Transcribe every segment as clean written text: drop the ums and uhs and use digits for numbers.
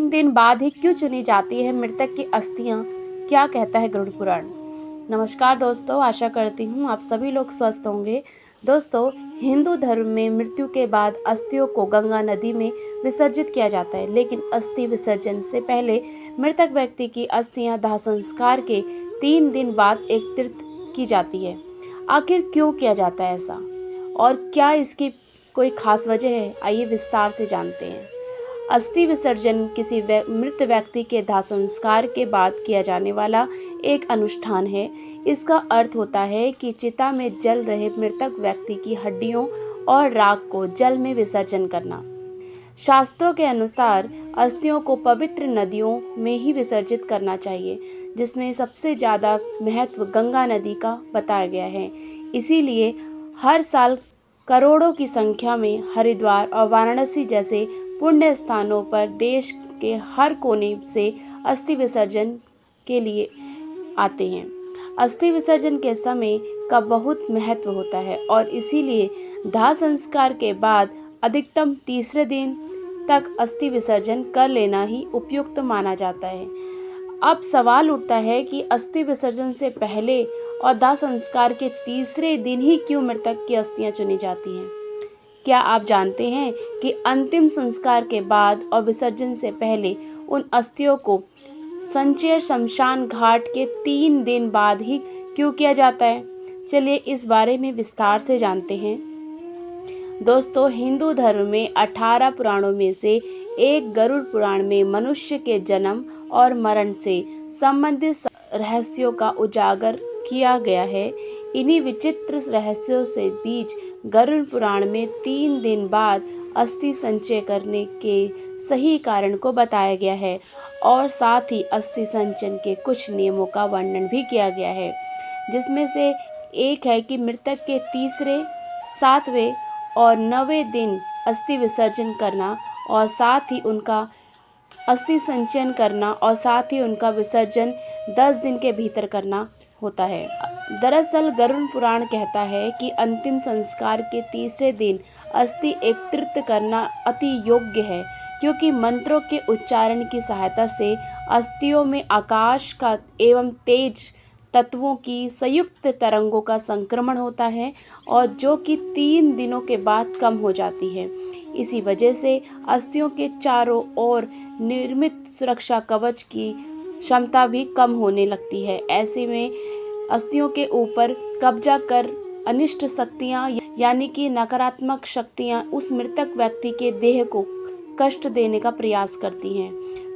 3 दिन बाद ही क्यों चुनी जाती है मृतक की अस्थियां, क्या कहता है गरुड़ पुराण। नमस्कार दोस्तों, आशा करती हूँ आप सभी लोग स्वस्थ होंगे। दोस्तों, हिंदू धर्म में मृत्यु के बाद अस्थियों को गंगा नदी में विसर्जित किया जाता है, लेकिन अस्थि विसर्जन से पहले मृतक व्यक्ति की अस्थियां दाह संस्कार के 3 दिन बाद एकत्रित की जाती है। आखिर क्यों किया जाता है ऐसा, और क्या इसकी कोई खास वजह है? आइए विस्तार से जानते हैं। अस्थि विसर्जन किसी मृत व्यक्ति के दाह संस्कार के बाद किया जाने वाला एक अनुष्ठान है। इसका अर्थ होता है कि चिता में जल रहे मृतक व्यक्ति की हड्डियों और राख को जल में विसर्जन करना। शास्त्रों के अनुसार अस्थियों को पवित्र नदियों में ही विसर्जित करना चाहिए, जिसमें सबसे ज़्यादा महत्व गंगा नदी का बताया गया है। इसीलिए हर साल करोड़ों की संख्या में हरिद्वार और वाराणसी जैसे पुण्य स्थानों पर देश के हर कोने से अस्थि विसर्जन के लिए आते हैं। अस्थि विसर्जन के समय का बहुत महत्व होता है और इसीलिए दाह संस्कार के बाद अधिकतम तीसरे दिन तक अस्थि विसर्जन कर लेना ही उपयुक्त माना जाता है। अब सवाल उठता है कि अस्थि विसर्जन से पहले और दाह संस्कार के तीसरे दिन ही क्यों मृतक की अस्थियां चुनी जाती हैं। क्या आप जानते हैं कि अंतिम संस्कार के बाद और विसर्जन से पहले उन अस्थियों को संचय शमशान घाट के 3 दिन बाद ही क्यों किया जाता है? चलिए इस बारे में विस्तार से जानते हैं। दोस्तों, हिंदू धर्म में 18 पुराणों में से एक गरुड़ पुराण में मनुष्य के जन्म और मरण से संबंधित रहस्यों का उजागर किया गया है। इन्हीं विचित्र रहस्यों से बीच गरुड़ पुराण में 3 दिन बाद अस्थि संचय करने के सही कारण को बताया गया है और साथ ही अस्थि संचयन के कुछ नियमों का वर्णन भी किया गया है, जिसमें से एक है कि मृतक के तीसरे, 7वें और 9वें दिन अस्थि विसर्जन करना और साथ ही उनका अस्थि संचयन करना और साथ ही उनका विसर्जन 10 दिन के भीतर करना होता है। दरअसल गरुड़ पुराण कहता है कि अंतिम संस्कार के तीसरे दिन अस्थि एकत्रित करना अति योग्य है, क्योंकि मंत्रों के उच्चारण की सहायता से अस्थियों में आकाश का एवं तेज तत्वों की संयुक्त तरंगों का संक्रमण होता है और जो कि 3 दिनों के बाद कम हो जाती है। इसी वजह से अस्थियों के चारों ओर निर्मित सुरक्षा कवच की क्षमता भी कम होने लगती है। ऐसे में अस्थियों के ऊपर कब्जा कर अनिष्ट शक्तियाँ यानी कि नकारात्मक शक्तियाँ उस मृतक व्यक्ति के देह को कष्ट देने का प्रयास करती हैं।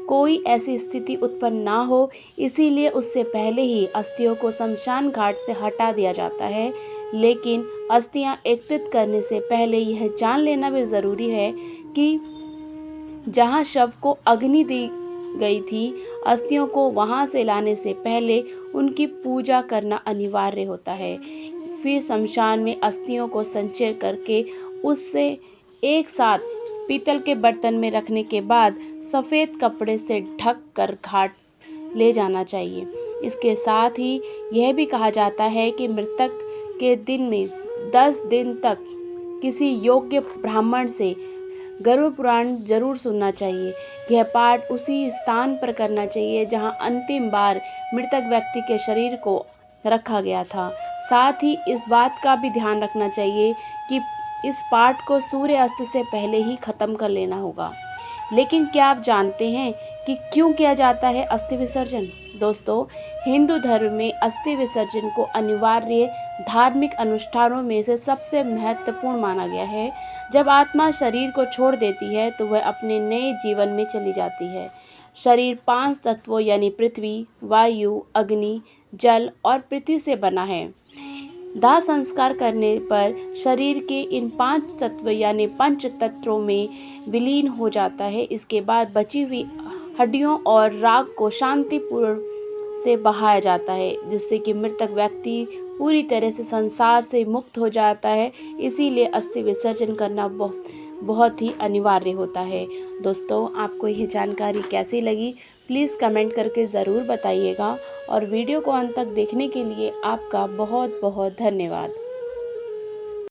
कोई ऐसी स्थिति उत्पन्न ना हो, इसीलिए उससे पहले ही अस्थियों को शमशान घाट से हटा दिया जाता है। लेकिन अस्थियां एकत्रित करने से पहले यह जान लेना भी ज़रूरी है कि जहां शव को अग्नि दी गई थी, अस्थियों को वहां से लाने से पहले उनकी पूजा करना अनिवार्य होता है। फिर शमशान में अस्थियों को संचय करके उससे एक साथ पीतल के बर्तन में रखने के बाद सफ़ेद कपड़े से ढक कर घाट ले जाना चाहिए। इसके साथ ही यह भी कहा जाता है कि मृतक के दिन में 10 दिन तक किसी योग्य ब्राह्मण से गरुड़ पुराण जरूर सुनना चाहिए। यह पाठ उसी स्थान पर करना चाहिए जहां अंतिम बार मृतक व्यक्ति के शरीर को रखा गया था। साथ ही इस बात का भी ध्यान रखना चाहिए कि इस पाठ को सूर्य अस्त से पहले ही ख़त्म कर लेना होगा। लेकिन क्या आप जानते हैं कि क्यों किया जाता है अस्थि विसर्जन? दोस्तों, हिंदू धर्म में अस्थि विसर्जन को अनिवार्य धार्मिक अनुष्ठानों में से सबसे महत्वपूर्ण माना गया है। जब आत्मा शरीर को छोड़ देती है तो वह अपने नए जीवन में चली जाती है। शरीर 5 तत्वों यानी पृथ्वी, वायु, अग्नि, जल और पृथ्वी से बना है। दाह संस्कार करने पर शरीर के इन 5 तत्व यानी पंच तत्वों में विलीन हो जाता है। इसके बाद बची हुई हड्डियों और राख को शांतिपूर्ण से बहाया जाता है, जिससे कि मृतक व्यक्ति पूरी तरह से संसार से मुक्त हो जाता है। इसीलिए अस्थि विसर्जन करना बहुत ही अनिवार्य होता है। दोस्तों, आपको यह जानकारी कैसी लगी प्लीज़ कमेंट करके ज़रूर बताइएगा और वीडियो को अंत तक देखने के लिए आपका बहुत बहुत धन्यवाद।